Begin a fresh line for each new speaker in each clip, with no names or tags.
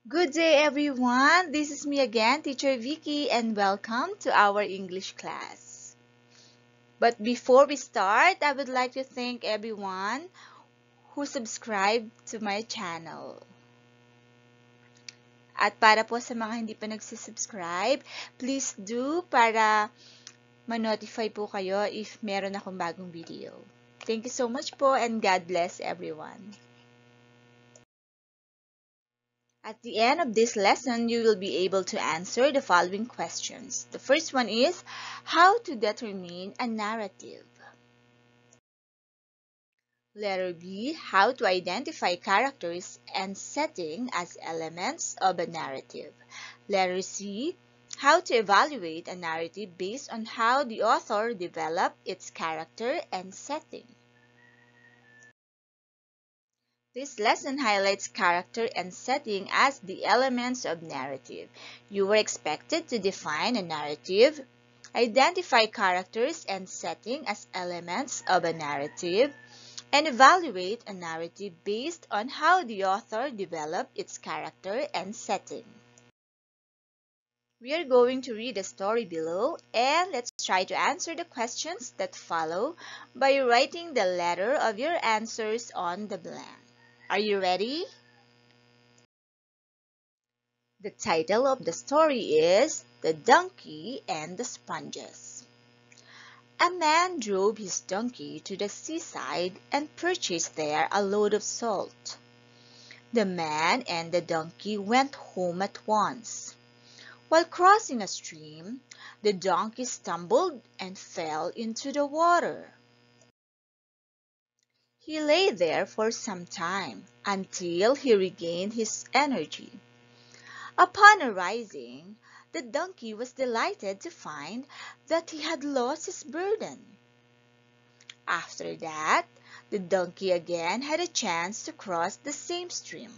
Good day, everyone. This is me again, Teacher Vicky, and welcome to our English class. But before we start, I would like to thank everyone who subscribed to my channel. At para po sa mga hindi pa nagsisubscribe, please do para ma-notify po kayo if meron akong bagong video. Thank you so much po and God bless everyone. At the end of this lesson, you will be able to answer the following questions. The first one is, how to determine a narrative? Letter B, how to identify characters and setting as elements of a narrative. Letter C, how to evaluate a narrative based on how the author developed its character and setting. This lesson highlights character and setting as the elements of narrative. You were expected to define a narrative, identify characters and setting as elements of a narrative, and evaluate a narrative based on how the author developed its character and setting. We are going to read the story below, and let's try to answer the questions that follow by writing the letter of your answers on the blank. Are you ready? The title of the story is The Donkey and the Sponges. A man drove his donkey to the seaside and purchased there a load of salt. The man and the donkey went home at once. While crossing a stream, the donkey stumbled and fell into the water. He lay there for some time until he regained his energy. Upon arising, the donkey was delighted to find that he had lost his burden. After that, the donkey again had a chance to cross the same stream.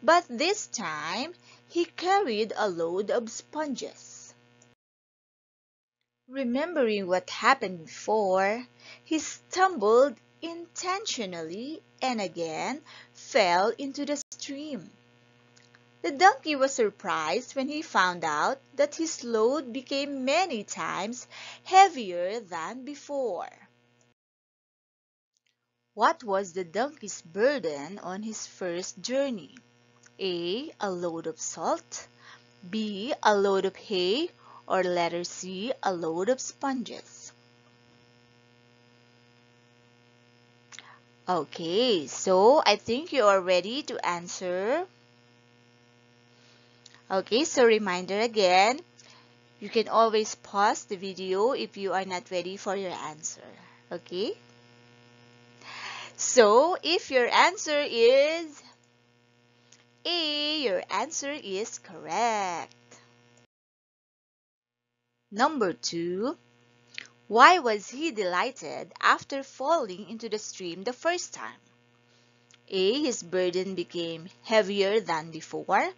But this time, he carried a load of sponges. Remembering what happened before, he stumbled intentionally and again fell into the stream. The donkey was surprised when he found out that his load became many times heavier than before. What was the donkey's burden on his first journey? A. A load of salt. B. A load of hay. Or letter C. A load of sponges. Okay, so I think you are ready to answer. Okay, so reminder again, you can always pause the video if you are not ready for your answer. Okay? So, if your answer is A, your answer is correct. Number 2, why was he delighted after falling into the stream the first time? A, his burden became heavier than before.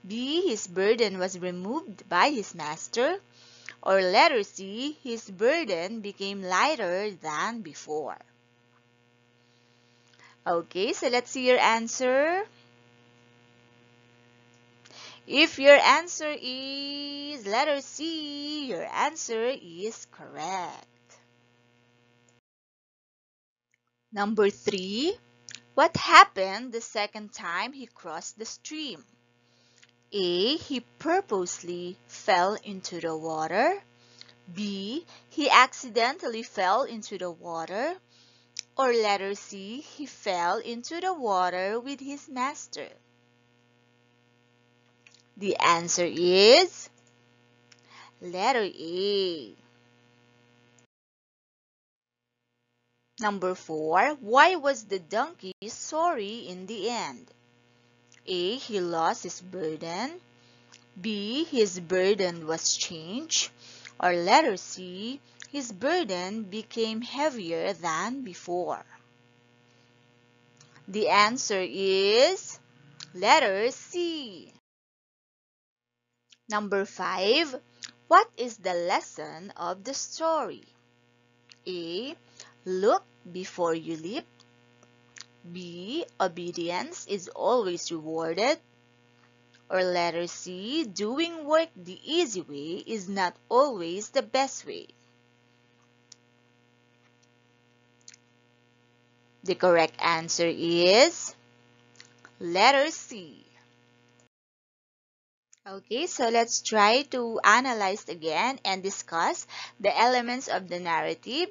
B, his burden was removed by his master. Or letter C, his burden became lighter than before. Okay, so let's see your answer. If your answer is letter C, your answer is correct. Number 3, what happened the second time he crossed the stream? A, he purposely fell into the water. B, he accidentally fell into the water. Or letter C, he fell into the water with his master. The answer is letter A. Number 4, why was the donkey sorry in the end? A, he lost his burden. B, his burden was changed. Or letter C, his burden became heavier than before. The answer is letter C. Number 5, what is the lesson of the story? A, look before you leap. B, obedience is always rewarded. Or letter C, doing work the easy way is not always the best way. The correct answer is letter C. Okay, so let's try to analyze again and discuss the elements of the narrative,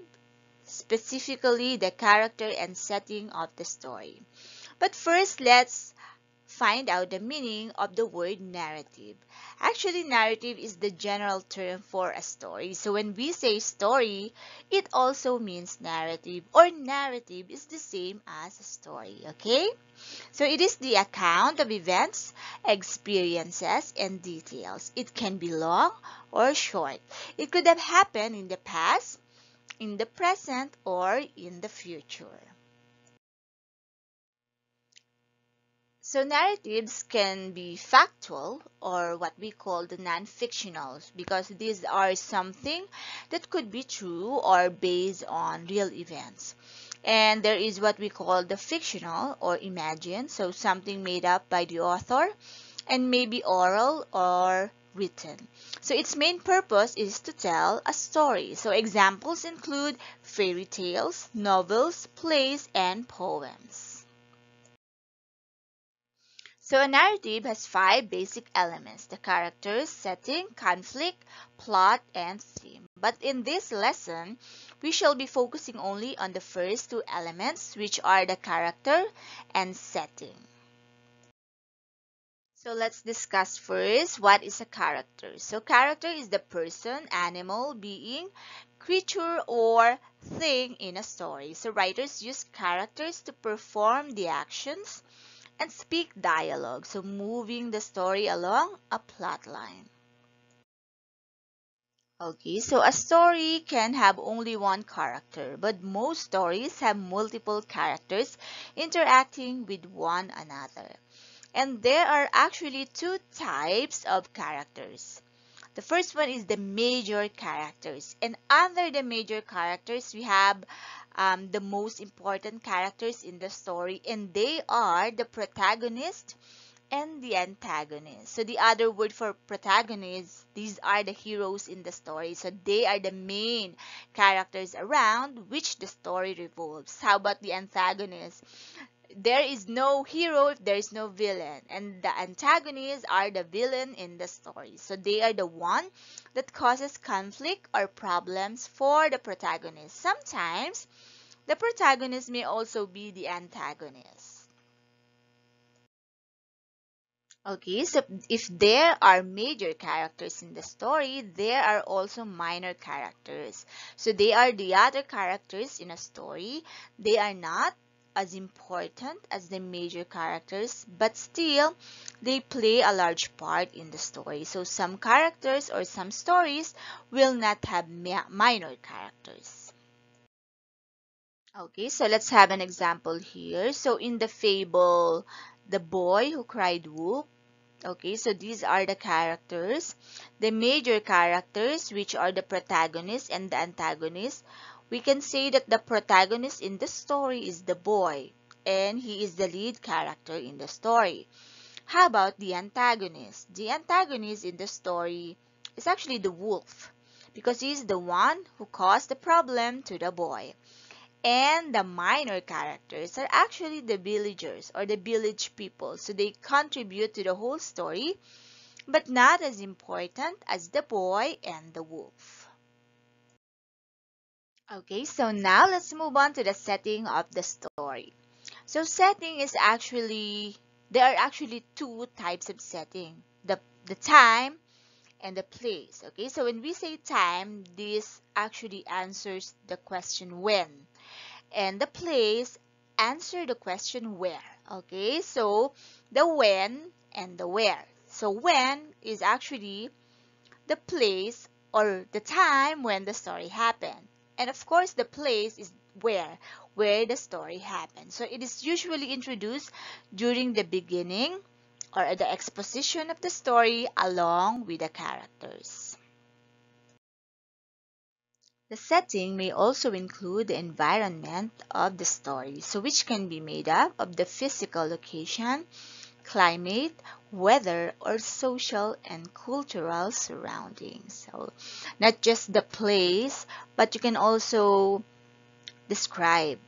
specifically the character and setting of the story. But first, let's find out the meaning of the word narrative. Actually, narrative is the general term for a story. So when we say story, it also means narrative, or narrative is the same as a story, okay? So it is the account of events, experiences, and details. It can be long or short. It could have happened in the past, in the present, or in the future. So narratives can be factual or what we call the non-fictional, because these are something that could be true or based on real events. And there is what we call the fictional or imagined, so something made up by the author and maybe oral or written. So its main purpose is to tell a story. So examples include fairy tales, novels, plays, and poems. So a narrative has five basic elements: the characters, setting, conflict, plot, and theme. But in this lesson, we shall be focusing only on the first two elements, which are the character and setting. So let's discuss first what is a character. So character is the person, animal, being, creature, or thing in a story. So writers use characters to perform the actions and speak dialogue, so moving the story along a plot line. Okay, so a story can have only one character, but most stories have multiple characters interacting with one another. And there are actually two types of characters. The first one is the major characters. And under the major characters, we have the most important characters in the story, and they are the protagonist and the antagonist. So the other word for protagonists, these are the heroes in the story. So they are the main characters around which the story revolves. How about the antagonist? There is no hero if there is no villain, and the antagonists are the villain in the story. So they are the one that causes conflict or problems for the protagonist. Sometimes the protagonist may also be the antagonist. Okay, so if there are major characters in the story, there are also minor characters. So they are the other characters in a story. They are not as important as the major characters, but still they play a large part in the story. So some characters or some stories will not have minor characters. Okay, so let's have an example here. So in the fable, The Boy Who Cried Wolf. Okay, so these are the characters. The major characters, which are the protagonist and the antagonist. We can say that the protagonist in the story is the boy, and he is the lead character in the story. How about the antagonist? The antagonist in the story is actually the wolf, because he's the one who caused the problem to the boy. And the minor characters are actually the villagers or the village people. So they contribute to the whole story, but not as important as the boy and the wolf. Okay, so now let's move on to the setting of the story. So setting is actually, there are actually two types of setting. The time and the place. Okay, so when we say time, this actually answers the question when. And the place answer the question where. Okay, so the when and the where. So when is actually the place or the time when the story happened, and of course the place is where the story happened. So it is usually introduced during the beginning or the exposition of the story along with the characters. The setting may also include the environment of the story, so which can be made up of the physical location, climate, weather, or social and cultural surroundings. So, not just the place, but you can also describe.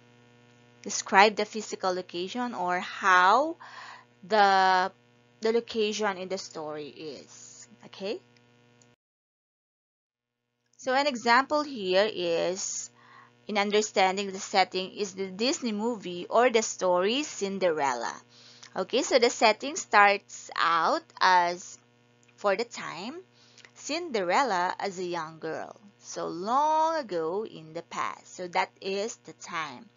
Describe the physical location or how the location in the story is. Okay? So an example here is in understanding the setting is the Disney movie or the story Cinderella. Okay, so the setting starts out as for the time Cinderella as a young girl. So long ago in the past. So that is the time.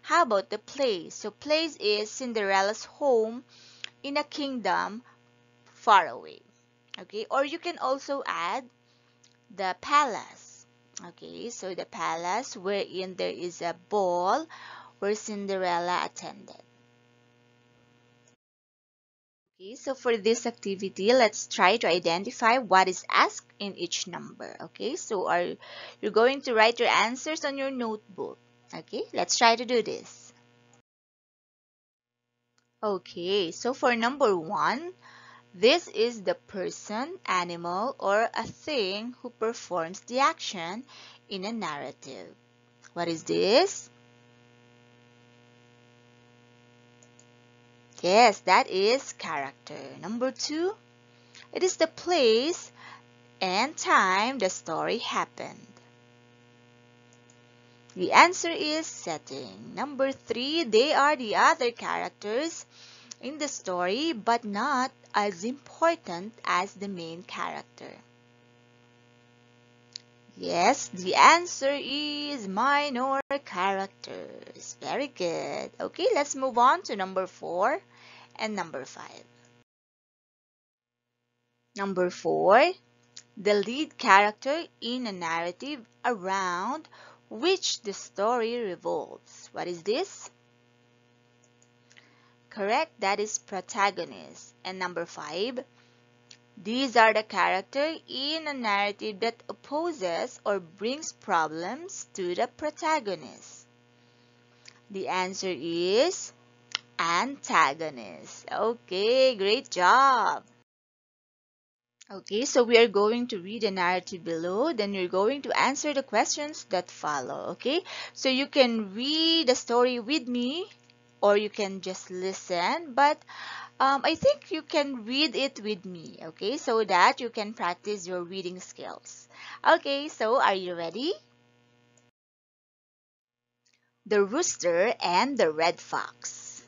How about the place? So place is Cinderella's home in a kingdom far away. Okay, or you can also add the palace. Okay, so the palace wherein there is a ball where Cinderella attended. Okay, so for this activity, let's try to identify what is asked in each number. Okay, so you're going to write your answers on your notebook. Okay, let's try to do this. Okay, so for number 1, this is the person, animal, or a thing who performs the action in a narrative. What is this? Yes, that is character. Number 2, it is the place and time the story happened. The answer is setting. Number 3, they are the other characters in the story but not as important as the main character. Yes, the answer is minor characters. Very good. Okay, let's move on to number 4 and number 5. Number 4, the lead character in a narrative around which the story revolves. What is this? Correct, that is protagonist. And number 5, these are the characters in a narrative that opposes or brings problems to the protagonist. The answer is antagonist. Okay, great job. Okay, so we are going to read the narrative below, then you're going to answer the questions that follow, okay? So you can read the story with me or you can just listen, but I think you can read it with me, okay? So that you can practice your reading skills. Okay, so are you ready? The Rooster and the Red Fox.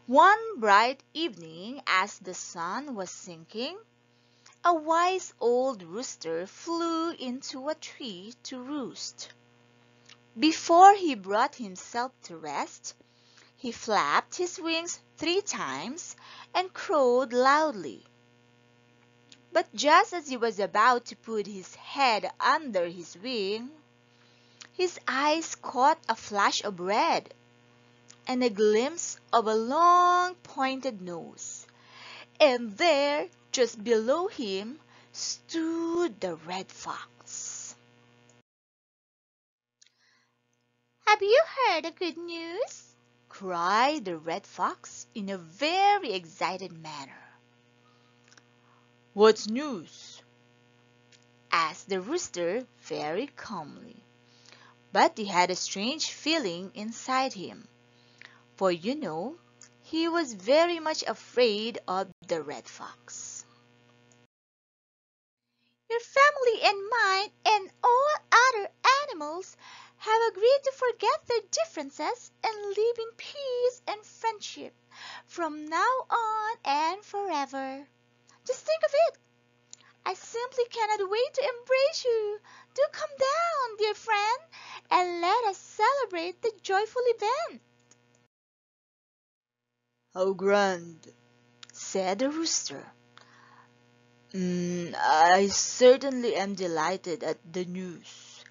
One bright evening as the sun was sinking, a wise old rooster flew into a tree to roost. Before he brought himself to rest, he flapped his wings 3 times and crowed loudly. But just as he was about to put his head under his wing, his eyes caught a flash of red and a glimpse of a long pointed nose. And there, just below him, stood the red fox. "Have you heard the good news?" cried the red fox in a very excited manner. "What news?" asked the rooster very calmly. But he had a strange feeling inside him, for he was very much afraid of the red fox. "Your family and mine and all other animals have agreed to forget their differences and live in peace and friendship from now on and forever. Just think of it! I simply cannot wait to embrace you. Do come down, dear friend, and let us celebrate the joyful event." "How grand," said the rooster. "I certainly am delighted at the news."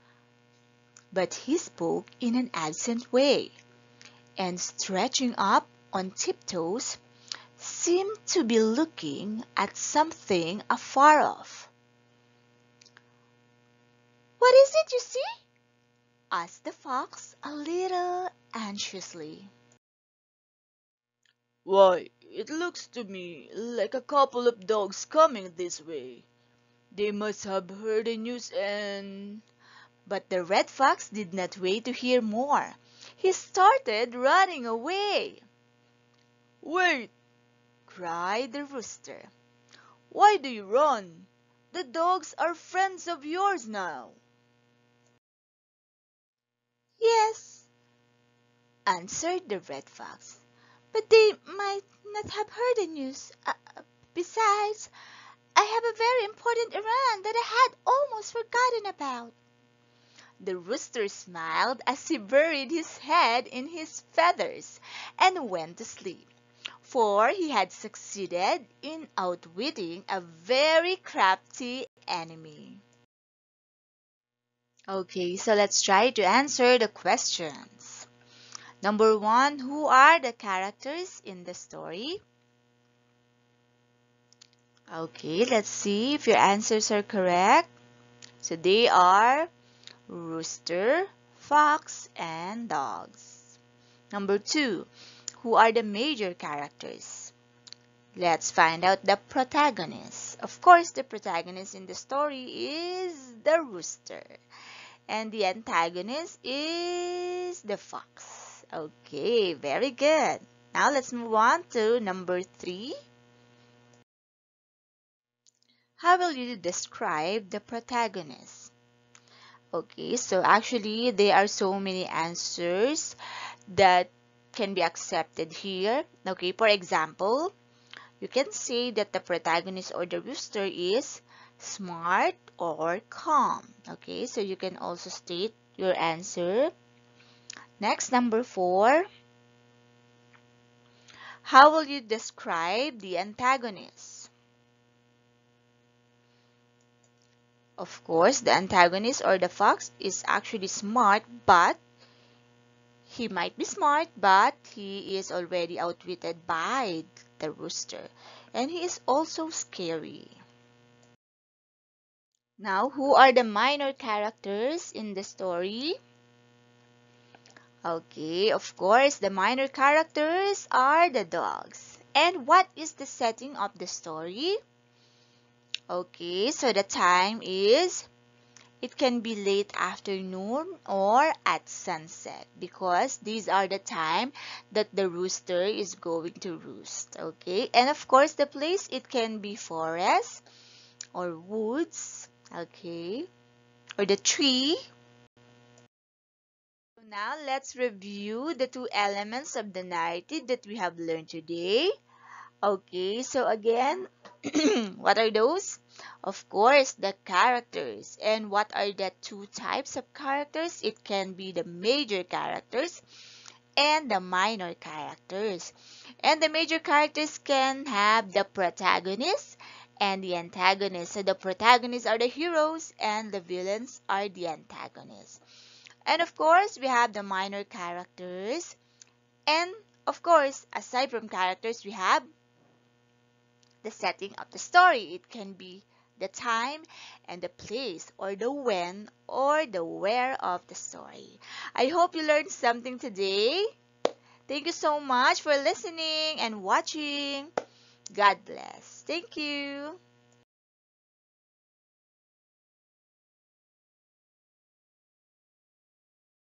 But he spoke in an absent way, and stretching up on tiptoes, seemed to be looking at something afar off. "What is it you see?" asked the fox a little anxiously. "Why,
It looks to me like a couple of dogs coming this way. They must have heard the news and...
But the red fox did not wait to hear more. He started running away.
Wait!
Cried the rooster.
Why do you run? The dogs are friends of yours now.
Yes, answered the red fox. But they might not have heard the news. Besides, I have a very important errand that I had almost forgotten about. The rooster smiled as he buried his head in his feathers and went to sleep, for he had succeeded in outwitting a very crafty enemy. Okay, so let's try to answer the questions. Number 1, who are the characters in the story? Okay, let's see if your answers are correct. So they are rooster, fox, and dogs. Number 2, who are the major characters? Let's find out the protagonist. Of course, the protagonist in the story is the rooster. And the antagonist is the fox. Okay, very good. Now let's move on to number 3. How will you describe the protagonist? Okay, so actually there are so many answers that can be accepted here. Okay, for example, you can say that the protagonist or the rooster is smart or calm. Okay, so you can also state your answer. Next, number 4. How will you describe the antagonist? Of course, the antagonist or the fox is actually smart, but he might be smart, but he is already outwitted by the rooster. And he is also scary. Now, who are the minor characters in the story? Okay, of course, the minor characters are the dogs. And what is the setting of the story? Okay, so the time is, it can be late afternoon or at sunset because these are the time that the rooster is going to roost. Okay, and of course the place, it can be forest or woods. Okay, or the tree. So now let's review the 2 elements of the narrative that we have learned today. Okay, so again, what are those? Of course, the characters. And what are the 2 types of characters? It can be the major characters and the minor characters. And the major characters can have the protagonist and the antagonist. So the protagonists are the heroes and the villains are the antagonists. And of course, we have the minor characters. And of course, aside from characters, we have the setting of the story. It can be the time and the place or the when or the where of the story. I hope you learned something today. Thank you so much for listening and watching. God bless. Thank you.